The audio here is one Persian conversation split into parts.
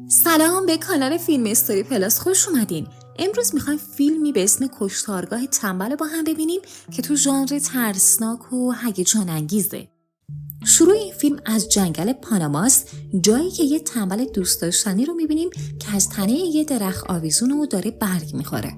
سلام، به کانال فیلم استوری پلاس خوش اومدین. امروز میخوایم فیلمی به اسم کشتارگاه تنبل با هم ببینیم که تو ژانر ترسناک و هیجان انگیزه. شروع این فیلم از جنگل پاناماست، جایی که یه تنبل دوست داشتنی رو میبینیم که از تنه یه درخت آویزونه و داره برگ میخوره.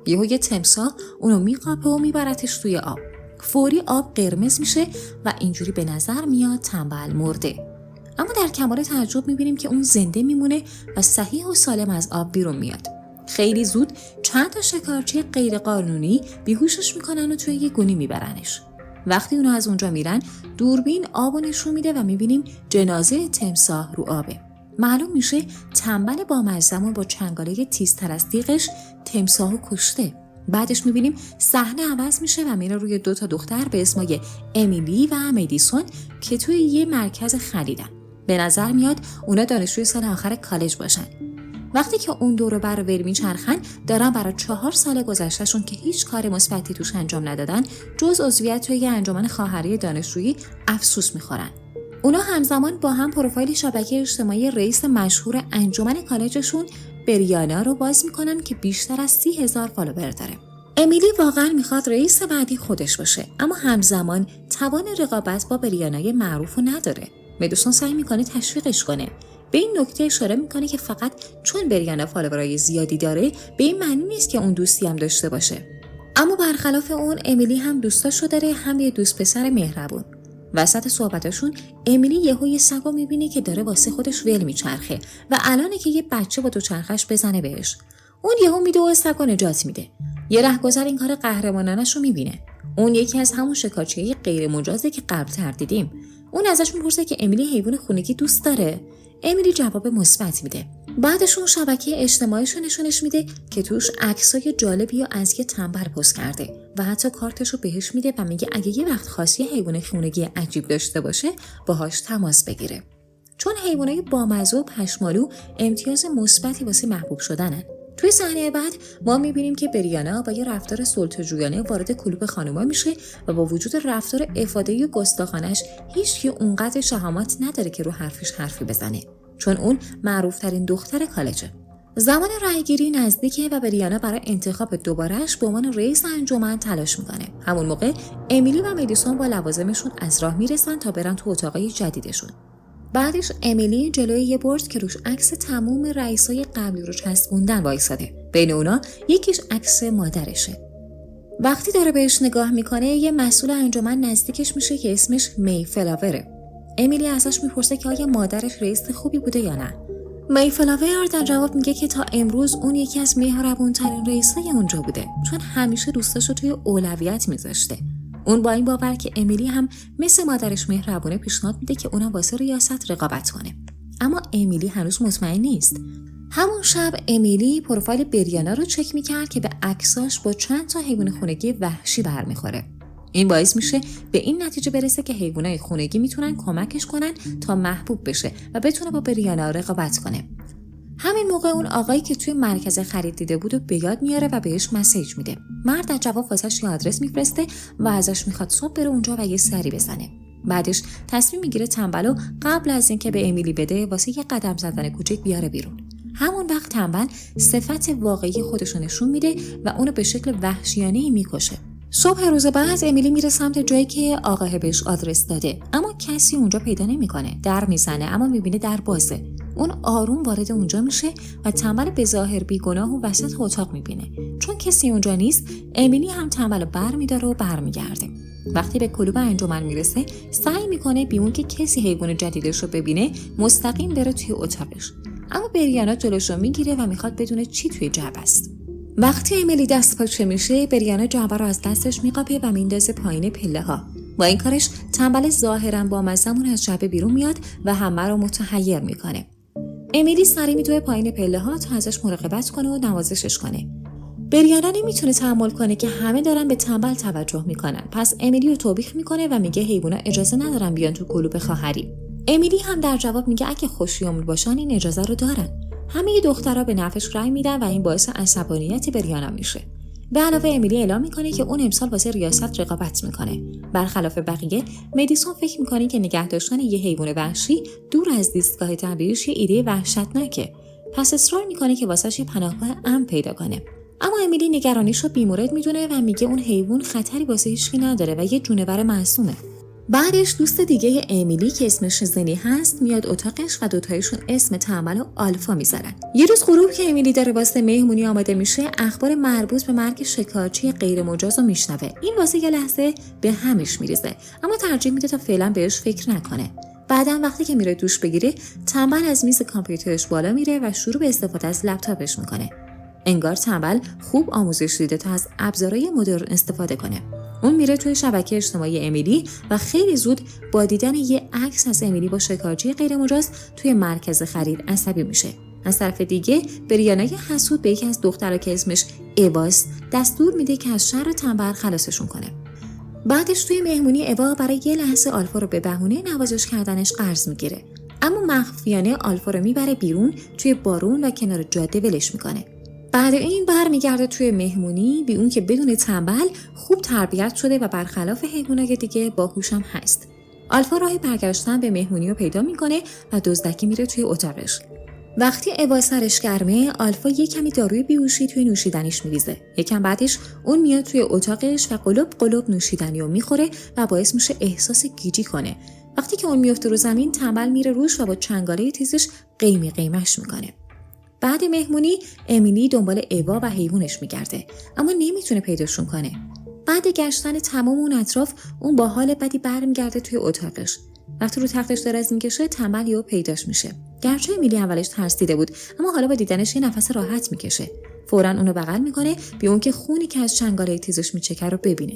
یهو یه تمساح اونو میقاپه و میبرتش توی آب. فوری آب قرمز میشه و اینجوری به نظر میاد تنبل مرده. اما در کمال تعجب میبینیم که اون زنده میمونه و صحیح و سالم از آب بیرون میاد. خیلی زود چند تا شکارچی غیرقانونی بیهوشش میکنن و توی یه گونی میبرنش. وقتی اونو از اونجا میرن، دوربین آبو نشون میده و میبینیم جنازه تمساح رو آبه. معلوم میشه تنبل با مزدمون با چنگاله تیزتر از تیغش تمساحو کشته. بعدش میبینیم صحنه عوض میشه و میره روی 2 دختر به اسمای امیلی و مدیسون که توی یه مرکز خریدن. به نظر میاد اونا دانشجوی سال آخر کالج باشن. وقتی که اون دور و بر ول میچرخن، دارن برای 4 سال گذشتهشون که هیچ کار مثبتی توش انجام ندادن جز عضویت توی یه انجمن خواهری دانشجویی افسوس میخورن. اونا همزمان با هم پروفایل شبکه اجتماعی رئیس مشهور انجمن کالجشون بریانا رو باز میکنن که بیشتر از 30,000 فالوور داره. امیلی واقعا میخواد رئیس بعدی خودش باشه، اما همزمان توان رقابت با بریانای معروفو نداره. مدوسون سعی میکنه تشویقش کنه. به این نکته اشاره میکنه که فقط چون بریانا فالوورای زیادی داره به این معنی نیست که اون دوستی هم داشته باشه. اما برخلاف اون، امیلی هم دوستاشو داره، هم یه دوست پسر مهربون. وسط صحبتاشون امیلی یهو یه سگو میبینه که داره واسه خودش ول میچرخه و الانه که یه بچه با دوچرخش بزنه بهش. اون یهو میده و سگو نجات میده. یه رهگذر این کار قهرمانانش رو میبینه. اون یکی از همون شکارچیای غیر مجازه که قبل‌تر دیدیم. اون ازش میپرسه که امیلی حیوان خونگی دوست داره. امیلی جواب مثبت میده. بعدش اون شبکه اجتماعیشو نشونش میده که توش عکسای جالبی از یه تنبل پست کرده و حتی کارتشو بهش میده و میگه اگه یه وقت خاصی حیوان خونگی عجیب داشته باشه باهاش تماس بگیره. چون حیوانای بامزه و پشمالو امتیاز مثبتی واسه محبوب شدنن. توی صحنه بعد ما میبینیم که بریانا با یه رفتار سلطه‌جویانه وارد کلوب خانوما میشه و با وجود رفتار افاده‌ای و گستاخانش هیچ کی اونقدر شهامت نداره که رو حرفش حرفی بزنه، چون اون معروف‌ترین دختر کالجه. زمان رأیگیری نزدیکه و بریانا برای انتخاب دوباره‌اش به عنوان رئیس انجمن تلاش میکنه. همون موقع امیلی و مدیسون با لوازمشون از راه میرسن تا برن تو اتاقای جدیدشون. بعدش امیلی جلوی یه برج که روش عکس تموم رئیسای قبلی رو چسبوندن وایساده. بین اونا یکیش عکس مادرشه. وقتی داره بهش نگاه میکنه، یه مسئول انجمن نزدیکش میشه که اسمش می فلاوره. امیلی ازش میپرسه که آیا مادرش رئیس خوبی بوده یا نه. می فلاور در جواب میگه که تا امروز اون یکی از مهربونترین رئیسای اونجا بوده، چون همیشه دوستاشو توی اولویت میذاشته. اون با این باور که امیلی هم مثل مادرش مهربونه پیشنهاد میده که اونم واسه ریاست رقابت کنه. اما امیلی هنوز مطمئن نیست. همون شب امیلی پروفایل بریانا رو چک میکرد که به عکساش با چند تا حیوان خونگی وحشی برمیخوره. این باعث میشه به این نتیجه برسه که حیوانای خونگی میتونن کمکش کنن تا محبوب بشه و بتونه با بریانا رقابت کنه. همین موقع اون آقایی که توی مرکز خرید دیده بود و به یاد میاره و بهش مسیج میده. مرد در جواب واسش یه آدرس میفرسته و ازش میخواد صبح بره اونجا و یه سری بزنه. بعدش تصمیم میگیره تنبلو قبل از اینکه به امیلی بده واسه یه قدم زدن کوچیک بیاره بیرون. همون وقت تنبل صفت واقعی خودش رو نشون میده و اونو به شکل وحشیانه‌ای میکشه. صبح روز بعد امیلی میره سمت جایی که آقا بهش آدرس داده، اما کسی اونجا پیدا نمیکنه. در میزنه اما میبینه در بازه. اون آروم وارد اونجا میشه و تنبل به ظاهر بیگناه و وسط اتاق میبینه. چون کسی اونجا نیست، امیلی هم تنبل برمیداره و برمیگرده. وقتی به کلوب انجمن میرسه، سعی میکنه بی اون که کسی حیوان جدیدش رو ببینه مستقیم بره توی اتاقش. اما بریانا جلوشو میگیره و میخواد بدونه چی توی جعبه است. وقتی امیلی دست پاچه میشه، بریانا جعبه رو از دستش میقاپه و میندازه پایین پله ها. با این کارش تنبل ظاهرا با مزمون از جعبه بیرون میاد و همه رو متحیر میکنه. امیلی سری میدوه پایین پله ها تا ازش مراقبت کنه و نوازشش کنه. بریانا نمیتونه تحمل کنه که همه دارن به تنبل توجه میکنن. پس امیلی رو توبیخ میکنه و میگه حیونا اجازه ندارن بیان تو کلوب خواهری. امیلی هم در جواب میگه اگه خوشیامون باشن این اجازه رو دارن. همه دخترها به نفعش رأی میدن و این باعث عصبانیت بریانا میشه. به علاوه امیلی اعلام میکنه که اون امسال واسه ریاست رقابت میکنه. برخلاف بقیه، مدیسون فکر میکنه که نگه داشتن یه حیوان وحشی دور از زیستگاه طبیعیش یه ایده وحشتناکه. پس اصرار میکنه که واسش یه پناهگاه امن پیدا کنه. اما امیلی نگرانیشو بیمورد میدونه و میگه اون حیوان خطری واسه هیچکی نداره و یه جونور معصومه. بعدش دوست دیگه امیلی که اسمش زنی هست میاد اتاقش و دوتایشون اسم تنبل و آلفا میذارن. یه روز غروب که امیلی داره واسه مهمونی آماده میشه، اخبار مربوط به مرگ شکارچی غیر مجاز رو میشنوه. این واسه یه لحظه به همش میریزه، اما ترجیح میده تا فعلا بهش فکر نکنه. بعداً وقتی که میره دوش بگیره، تنبل از میز کامپیوترش بالا میره و شروع به استفاده از لپتاپش میکنه. انگار تنبل خوب آموزش دیده تا از ابزارهای مدرن استفاده کنه. اون میره توی شبکه اجتماعی امیلی و خیلی زود با دیدن یه عکس از امیلی با شکارچی غیر مجاز توی مرکز خرید عصبی میشه. از طرف دیگه بریانا حسود به یکی از دخترها که اسمش ایواست دستور میده که از شر تنبل خلاصشون کنه. بعدش توی مهمونی ایوا برای یه لحظه آلفا رو به بهونه نوازش کردنش قرض میگیره، اما مخفیانه آلفا رو میبره بیرون توی بارون و کنار جاده ولش میکنه. بعد این برمیگرده توی مهمونی بی اون که بدون تنبل خوب تربیت شده و برخلاف حیوانات دیگه باهوش هم هست. آلفا راه برگشتن به مهمونی رو پیدا میکنه و دزدکی میره توی اتاقش. وقتی ایوا سرش گرمه، آلفا یه کمی داروی بیهوشی توی نوشیدنیش میریزه. یکم بعدش اون میاد توی اتاقش و قلوب نوشیدنی رو میخوره و باعث میشه احساس گیجی کنه. وقتی که اون میفته رو زمین، تنبل میره روش و با چنگاله تیزش قیمش میکنه. بعد مهمونی امیلی دنبال ایوا و حیوانش میگرده، اما نمیتونه پیداشون کنه. بعد گشتن تمام اون اطراف، اون با حال بدی برمیگرده توی اتاقش. وقتی رو تختش دراز میکشه، تنبل یهو پیداش میشه. گرچه امیلی اولش ترسیده بود، اما حالا با دیدنش یه نفس راحت میکشه. فوراً اونو بغل میکنه بی اون که خونی که از چنگاله تیزش میچکه رو ببینه.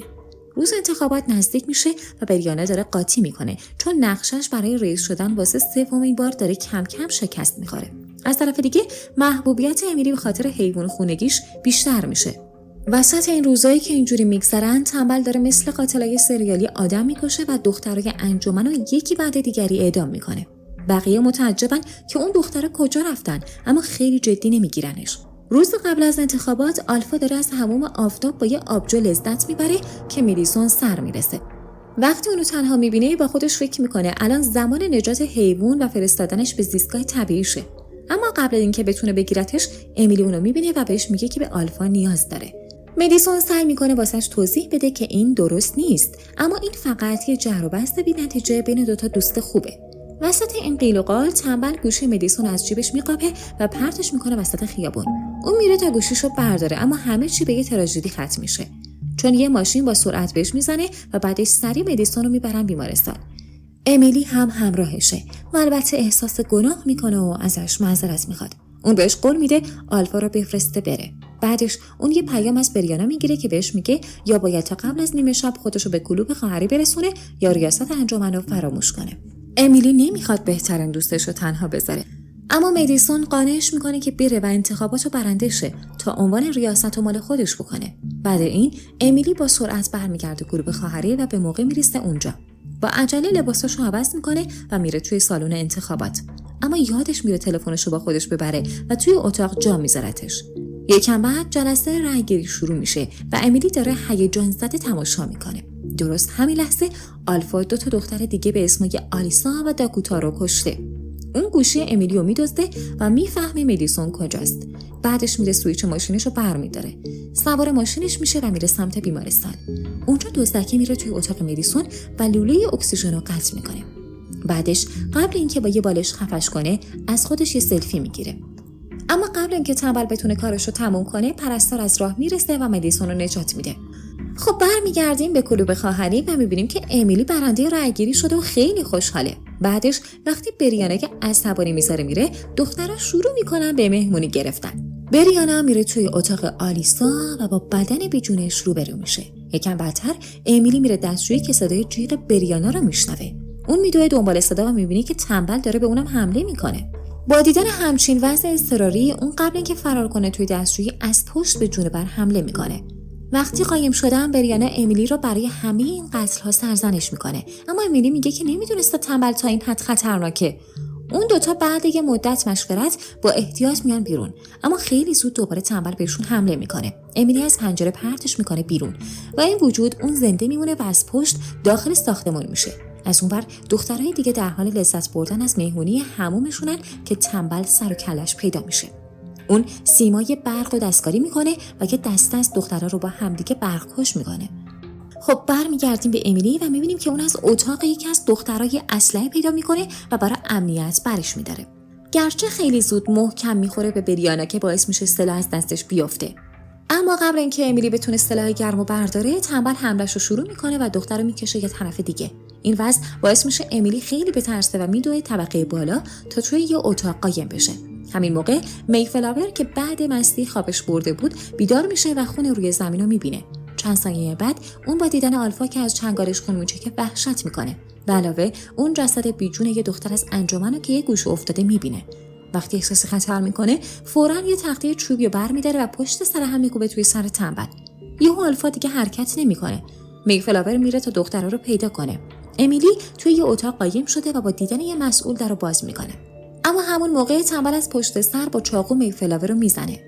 روز انتخابات نزدیک میشه و بریانا داره قاطی میکنه، چون نقشش برای رئیس شدن واسه سومین بار داره کم کم شکست میخوره. از طرف دیگه محبوبیت امیلی به خاطر حیوان خونگیش بیشتر میشه. وسط این روزایی که اینجوری میگذرن، تنبل داره مثل قاتلای سریالی آدم میکشه و دخترای انجمن رو یکی بعد دیگری اعدام میکنه. بقیه متعجبن که اون دخترها کجا رفتن، اما خیلی جدی نمیگیرنش. روز قبل از انتخابات، آلفا داره از حموم آفتاب با یه آبجو لذت میبره که مدیسون سر میرسه. وقتی اونو تنها میبینه، با خودش فکر میکنه الان زمان نجات حیوان و فرستادنش به زیستگاه طبیعیشه. اما قبل اینکه بتونه بگیرتش، امیلی اونو میبینه و بهش میگه که به آلفا نیاز داره. مدیسون سعی میکنه واسش توضیح بده که این درست نیست، اما این فقط یه جر و بحث بی‌نتیجه بین دوتا دوست خوبه. وسط این قیل و قال، تنبل گوشی مدیسون از جیبش میقاپه و پرتش میکنه وسط خیابون. اون میره تا گوشیشو برداره، اما همه چی به یه تراژدی ختم میشه، چون یه ماشین با سرعت بهش میزنه و بعدش سریع مدیسون رو میبرن بیمارستان. امیلی هم همراهشه و البته احساس گناه میکنه و ازش معذرت میخواد. اون بهش قول میده آلفا رو بفرسته بره. بعدش اون یه پیام از بریانا میگیره که بهش میگه یا باید تا قبل از نیمه شب خودشو به کلوب خواهری برسونه یا ریاست انجمن رو فراموش کنه. امیلی نمیخواد بهترین دوستش رو تنها بذاره، اما مدیسون قانعش میکنه که بره و انتخاباتو برنده شه تا عنوان ریاست رو مال خودش بکنه. بعد این امیلی با سرعت برمیگرده کلوب خواهری و به موقع میرسه اونجا. با عجله لباساشو عوض میکنه و میره توی سالن انتخابات، اما یادش میره تلفنشو با خودش ببره و توی اتاق جا میذارتش. یکم بعد جلسه رأیگیری شروع میشه و امیلی داره هیجان زده تماشا میکنه. درست همین لحظه آلفا دوتا دختر دیگه به اسم آلیسا و داکوتا رو کشته. اون گوشی امیلیو میدزده و میفهمه مدیسون کجاست. بعدش میره سویچ ماشینش رو برمیداره، سوار ماشینش میشه و میره سمت بیمارستان. اونجا دزدکی میره توی اتاق مدیسون و لوله اکسیژن رو قطع میکنه. بعدش قبل اینکه با یه بالش خفش کنه، از خودش یه سلفی میگیره. اما قبل اینکه تنبل بتونه کارش رو تموم کنه، پرستار از راه میرسه و مدیسون رو نجات میده. خب برمیگردیم به کلوب خواهری و میبینیم که امیلی برنده رأیگیری شده و خیلی خوشحاله. بعدش وقتی بریانا که عصبانی میذاره میره، دخترها شروع میکنن به مهمونی گرفتن. بریانا میره توی اتاق آلیسا و با بدن بیجونش روبرو میشه. یکم بعدتر امیلی میره دستشویی که صدای جیغ بریانا رو میشنوه. اون میدوه دنبال صدا و میبینه که تنبل داره به اونم حمله میکنه. با دیدن همچین وضع اضطراری، اون قبل اینکه فرار کنه توی دستشویی از پشت به جونور حمله میکنه. وقتی قایم شدن، بریانا امیلی رو برای همه این قتل‌ها سرزنش میکنه، اما امیلی میگه که نمیدونسته تنبل تا این حد خطرناکه. اون دوتا بعد یه مدت مشورت با احتیاط میان بیرون، اما خیلی زود دوباره تنبل بهشون حمله میکنه. امیلی از پنجره پرتش میکنه بیرون و این وجود اون زنده میمونه و از پشت داخل ساختمان میشه. از اونور دخترای دیگه در حال لذت بردن از مهمونی حمومشونن که تنبل سر و کلش پیدا میشه. اون سیمای برق رو دستکاری میکنه و یه دسته از دخترها رو با همدیگه برق‌کش میکنه. خب برمیگردیم به امیلی و میبینیم که اون از اتاق یکی از دخترای اسلحه پیدا میکنه و برای امنیت برش میداره. گرچه خیلی زود محکم میخوره به بریانا که باعث میشه سلاح از دستش بیفته. اما قبل اینکه امیلی بتونه سلاح گرمو برداره، تنبل حمله‌شو رو شروع میکنه و دختر رو میکشه یه طرف دیگه. این وضع باعث میشه امیلی خیلی بترسه و میدوه طبقه بالا تا توی یه اتاق قایم بشه. همین موقع میفلاور که بعد مستی خوابش برده بود بیدار میشه و خون روی زمین رو میبینه. چند ثانیه بعد اون با دیدن آلفا که از چنگالش خون میچکه وحشت میکنه. به علاوه اون جسد بیجون یه دختر از انجمن رو که یه گوشه افتاده میبینه. وقتی احساس خطر میکنه فوراً یه تخته چوبی رو برمی‌داره و پشت سر هم میکوبه توی سر تنبل. یهو آلفا دیگه حرکت نمیکنه. میفلاور میره تا دخترها رو پیدا کنه. امیلی توی یه اتاق قایم شده و با دیدن یه مسئول در رو باز میکنه. اما همون موقع تنبل از پشت سر با چاقو میفلاور رو میزنه.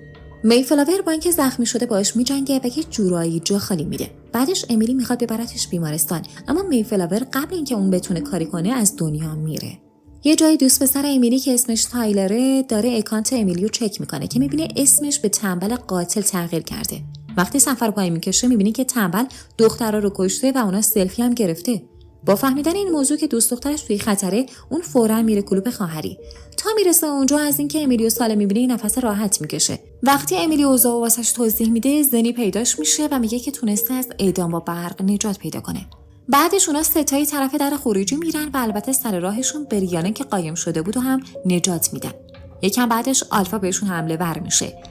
میفلاور با اینکه زخمی شده باش میجنگه و یه جورایی جا خالی میده. بعدش امیلی میخواد ببرتش بیمارستان، اما میفلاور قبل اینکه اون بتونه کاری کنه از دنیا میره. یه جای دوست پسر امیلی که اسمش تایلره داره اکانت امیلی رو چک میکنه که میبینه اسمش به تنبل قاتل تغییر کرده. وقتی سفر پای میکشه میبینه که تنبل دخترها رو کشته و اونا سلفی هم گرفته. با فهمیدن این موضوع که دوست دخترش توی خطره، اون فوراً میره کلوپ خواهری. تا میرسه اونجا از اینکه امیلیو سالم میبینه نفس راحت میکشه. وقتی امیلی اوضاع واسش توضیح میده، زنی پیداش میشه و میگه که تونسته از اعدام با برق نجات پیدا کنه. بعدش اونا ستایی طرف در خروجی میرن و البته سر راهشون بریانه که قایم شده بود و هم نجات میدن. یکم بعدش آلفا بهشون حمله ور میشه.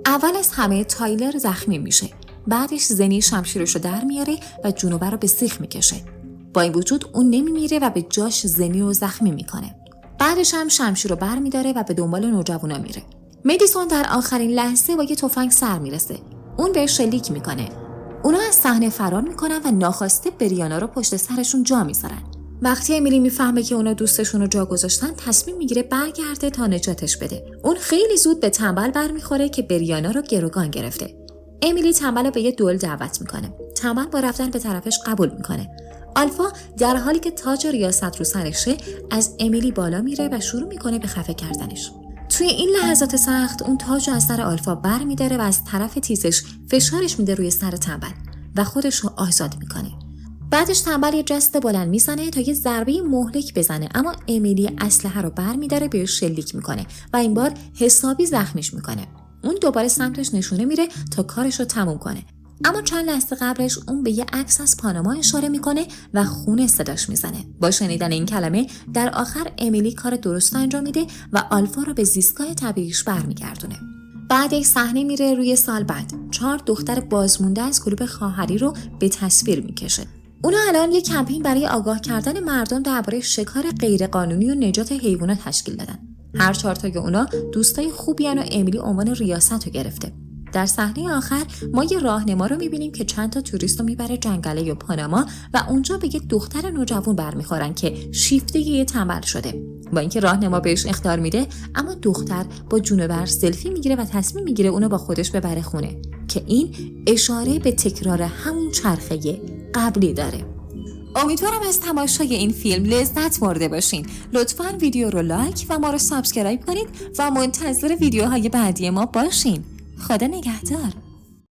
اول از همه تایلر زخمی میشه. بعدش زنی شمشیرشو در میاره و جنوبه رو به سیخ میکشه. با این وجود اون نمیمیره و به جاش زنی رو زخمی میکنه. بعدش هم شمشیر رو بر میداره و به دنبال نوجوانا میره. مدیسون در آخرین لحظه با یه تفنگ سر میرسه. اون بهش شلیک میکنه. اونا از صحنه فرار میکنن و ناخواسته بریانا رو پشت سرشون جا میذارن. وقتی امیلی میفهمه که اونا دوستشون رو جا گذاشتن، تصمیم میگیره برگرده تا نجاتش بده. اون خیلی زود به تنبل برمیخوره که بریانا رو گروگان گرفته. امیلی تنبل رو به یه دوئل دعوت میکنه. تنبل با رفتن به طرفش قبول میکنه. آلفا در حالی که تاج ریاست رو سرشه از امیلی بالا میره و شروع میکنه به خفه کردنش. توی این لحظات سخت اون تاج رو از سر آلفا بر میداره و از طرف تیزش فشارش میده روی سر تنبل و خودش رو آزاد میکنه. بعدش تنبل یه جست بلند میزنه تا یه ضربه مهلک بزنه، اما امیلی اسلحه رو بر میداره بهش شلیک میکنه و این بار حسابی زخمیش میکنه. اون دوباره سمتش نشونه میره تا کارش رو تموم کنه. اما چند لحظه قبلش اون به یه عکس از پاناما اشاره میکنه و خونه صداش میزنه. با شنیدن این کلمه در آخر امیلی کار درست انجام میده و آلفا رو به زیستگاه طبیعیش برمیگردونه. بعد یک صحنه میره روی سال بعد. 4 دختر بازمونده از کلوپ خواهری رو به تصویر میکشه. اونا الان یک کمپین برای آگاه کردن مردم درباره شکار غیرقانونی و نجات حیوانات تشکیل دادن. هر 4 تای اونا دوستای خوبی ان و امیلی عنوان ریاست رو گرفته. در صحنه آخر ما یه راهنما رو میبینیم که چند تا توریست رو میبره جنگله یا پاناما و اونجا به یه دختر نوجوان برمیخورن که شیفته یه تنبل شده. با اینکه راهنما بهش اخطار میده، اما دختر با جونور سلفی میگیره و تصمیم میگیره اونو با خودش ببره خونه که این اشاره به تکرار همون چرخه قبلی داره. امیدوارم از تماشای این فیلم لذت برده باشین. لطفاً ویدیو رو لایک و ما رو سابسکرایب کنید و منتظر ویدیوهای بعدی ما باشین. خدا نگهدار.